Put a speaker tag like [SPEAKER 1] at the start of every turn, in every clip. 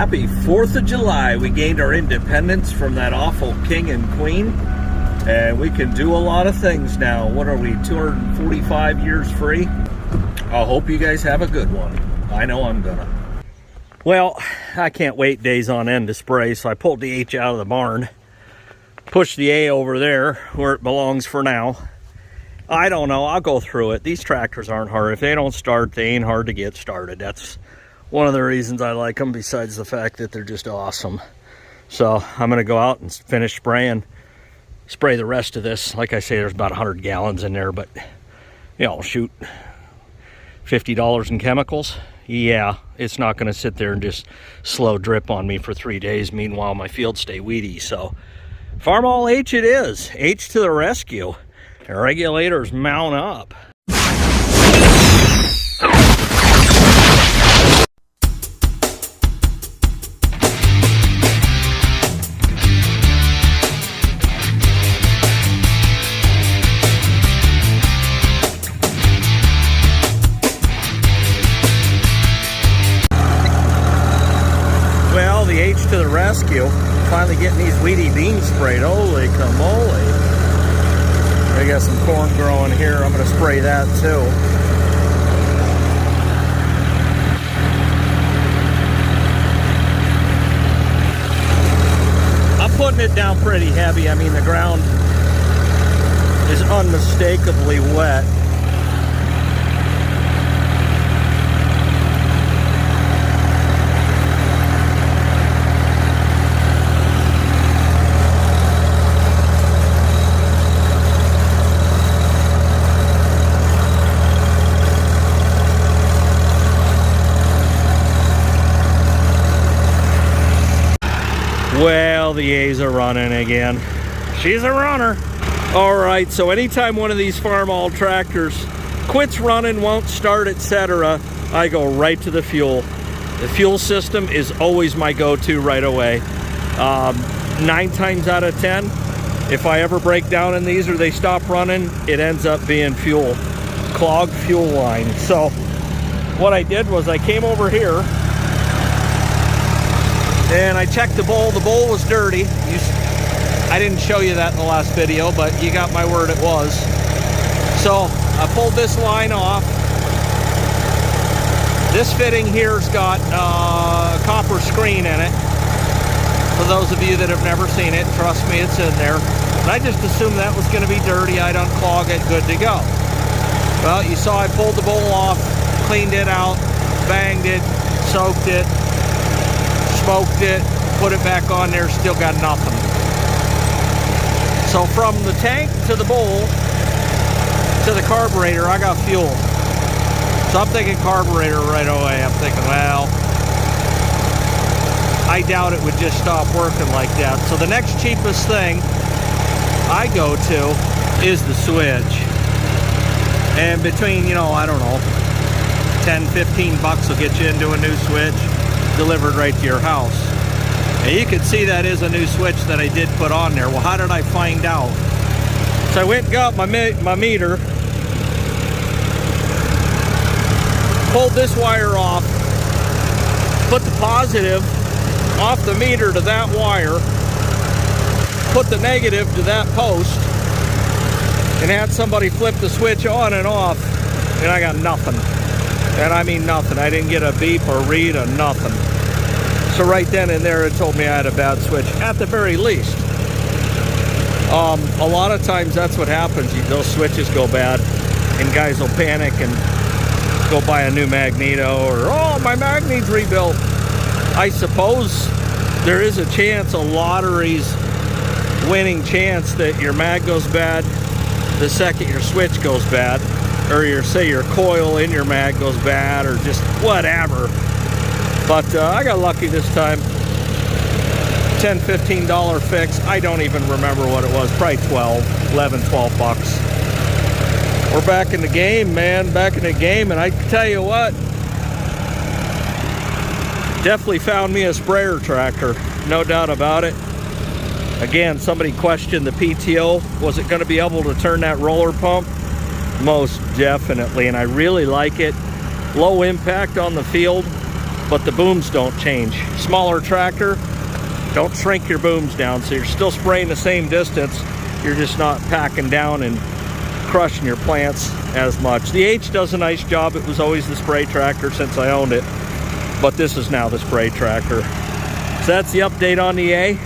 [SPEAKER 1] Happy 4th of July. We gained our independence from that awful king and queen, and we can do a lot of things now. What are we, 245 years free? I hope you guys have a good one. I know I'm gonna. Well, I can't wait days on end to spray, so I pulled the H out of the barn, pushed the A over there where it belongs for now. I don't know, I'll go through it. These tractors aren't hard. If they don't start, they ain't hard to get started. That's one of the reasons I like them, besides the fact that they're just awesome. So I'm gonna go out and finish spraying, spray the rest of this. Like I say, there's about 100 gallons in there, but you know, shoot, $50 in chemicals. Yeah, it's not gonna sit there and just slow drip on me for 3 days. Meanwhile, my fields stay weedy. So Farmall H it is. H to the rescue. Regulators mount up. Well, the H to the rescue. Finally getting these weedy beans sprayed. Holy camole. I got some corn growing here. I'm going to spray that too. I'm putting it down pretty heavy. I mean, the ground is unmistakably wet. Well, the A's are running again. She's a runner. All right, so anytime one of these Farmall tractors quits running, won't start, etc., I go right to the fuel. The fuel system is always my go-to right away. 9 times out of 10, if I ever break down in these or they stop running, it ends up being fuel. Clogged fuel line. So what I did was I came over here and I checked the bowl. The bowl was dirty. I didn't show you that in the last video, but you got my word, it was. So I pulled this line off. This fitting here's got a copper screen in it. For those of you that have never seen it, trust me, it's in there. And I just assumed that was going to be dirty. I'd unclog it, good to go. Well, you saw I pulled the bowl off, cleaned it out, banged it, soaked it, smoked it, put it back on there, still got nothing. So from the tank to the bowl to the carburetor, I got fuel. So I'm thinking carburetor right away. I'm thinking, well, I doubt it would just stop working like that. So the next cheapest thing I go to is the switch. And between, you know, I don't know, 10, 15 bucks will get you into a new switch, delivered right to your house. And you can see that is a new switch that I did put on there. Well, how did I find out? So I went and got my meter, pulled this wire off, put the positive off the meter to that wire, put the negative to that post, and had somebody flip the switch on and off, and I got nothing. And I mean nothing. I didn't get a beep or read or nothing. So right then and there, it told me I had a bad switch, at the very least. A lot of times that's what happens. Those switches go bad, and guys will panic and go buy a new magneto, or, oh, my mag needs rebuilt. I suppose there is a chance, a lottery's winning chance, that your mag goes bad the second your switch goes bad, or say your coil in your mag goes bad, or just whatever. But I got lucky this time. $10, $15 fix. I don't even remember what it was. Probably 11, 12 bucks. We're back in the game, man. Back in the game. And I tell you what, definitely found me a sprayer tractor. No doubt about it. Again, somebody questioned the PTO. Was it going to be able to turn that roller pump? Most definitely. And I really like it. Low impact on the field. but the booms don't change. Smaller tractor, don't shrink your booms down, so you're still spraying the same distance. You're just not packing down and crushing your plants as much. The H does a nice job. It was always the spray tractor since I owned it, but this is now the spray tractor. So that's the update on the A.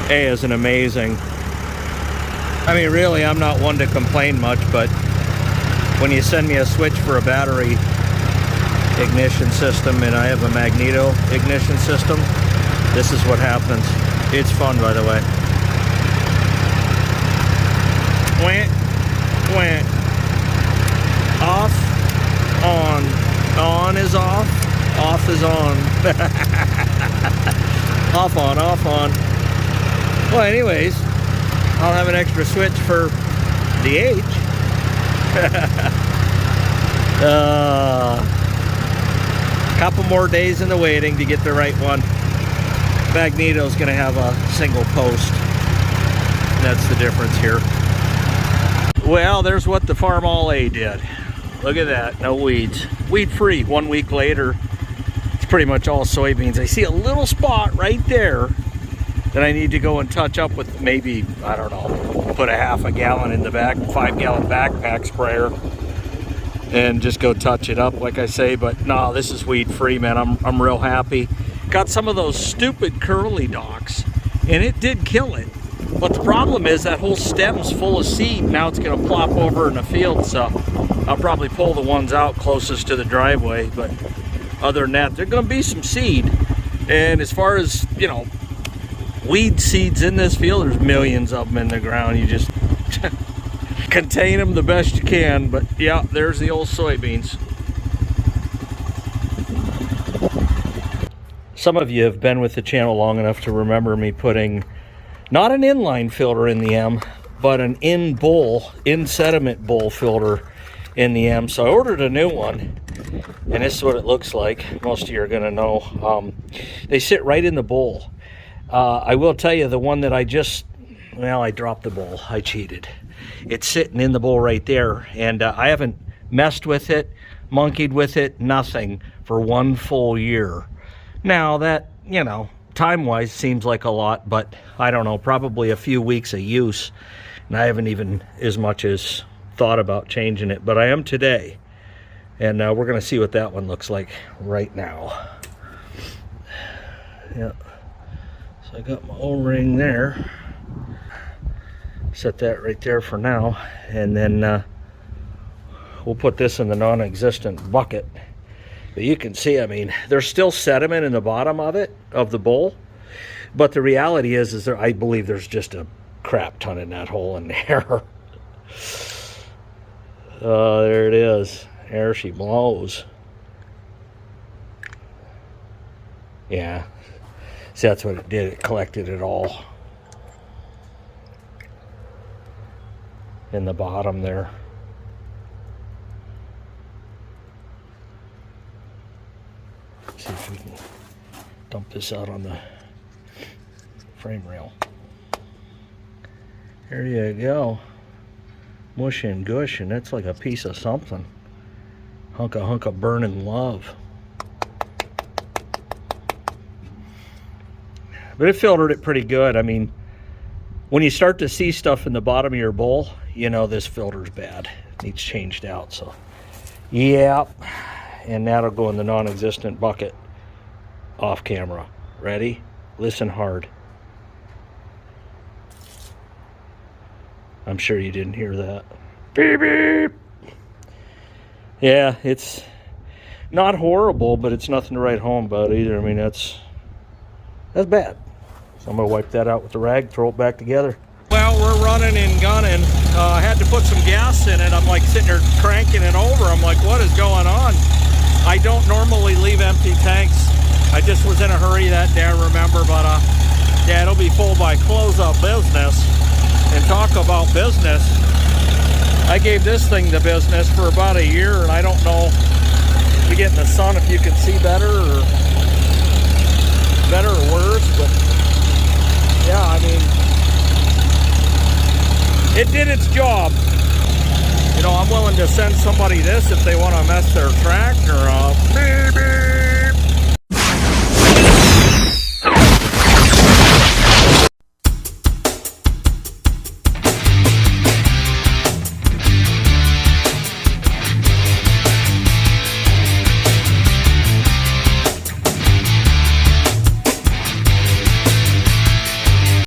[SPEAKER 1] A isn't amazing. I mean, really, I'm not one to complain much, but when you send me a switch for a battery ignition system and I have a magneto ignition system, this is what happens. It's fun, by the way. Went, went. Off, on. On is off, off is on. Off on, off on. Well, anyways, I'll have an extra switch for the H. Couple more days in the waiting to get the right one. Magneto's gonna have a single post. That's the difference here. Well, there's what the Farmall A did. Look at that, no weeds. Weed free. 1 week later, it's pretty much all soybeans. I see a little spot right there that I need to go and touch up with, maybe, I don't know, put a half a gallon in the back, 5 gallon backpack sprayer, and just go touch it up, like I say. But no, this is weed free, man. I'm real happy. Got some of those stupid curly docks, and it did kill it. But the problem is that whole stem's full of seed. Now it's gonna plop over in the field, so I'll probably pull the ones out closest to the driveway. But other than that, there's gonna be some seed. And as far as, you know, weed seeds in this field, there's millions of them in the ground. You just contain them the best you can. But yeah, there's the old soybeans. Some of you have been with the channel long enough to remember me putting not an inline filter in the M, but an in sediment bowl filter in the M. So I ordered a new one, and this is what it looks like. Most of you are gonna know. They sit right in the bowl. I will tell you, the one that I dropped the bowl. I cheated. It's sitting in the bowl right there, and I haven't messed with it, monkeyed with it, nothing for 1 full year. Now that, you know, time-wise seems like a lot, but I don't know, probably a few weeks of use, and I haven't even as much as thought about changing it, but I am today, and we're gonna see what that one looks like right now. Yeah. So I got my O-ring there. Set that right there for now, and then we'll put this in the non-existent bucket. But you can see, I mean, there's still sediment in the bottom of it, of the bowl, but the reality is there, I believe there's just a crap ton in that hole in there. There it is. There she blows. Yeah. See, that's what it did. It collected it all in the bottom there. Let's see if we can dump this out on the frame rail. There you go. Mush and gush, and that's like a piece of something. Hunk of burning love. But it filtered it pretty good. I mean, when you start to see stuff in the bottom of your bowl, you know this filter's bad. It needs changed out. So, yeah. And that'll go in the non-existent bucket off camera. Ready? Listen hard. I'm sure you didn't hear that. Beep, beep. Yeah, it's not horrible, but it's nothing to write home about either. I mean, that's bad. So I'm gonna wipe that out with the rag, throw it back together. Well, we're running and gunning. I had to put some gas in it. I'm like sitting there cranking it over. I'm like, what is going on? I don't normally leave empty tanks. I just was in a hurry that day, I remember, but yeah, it'll be full by close up business. And talk about business, I gave this thing the business for about a year, and I don't know, we get in the sun if you can see better or worse, but yeah, I mean, it did its job. You know, I'm willing to send somebody this if they want to mess their tractor up.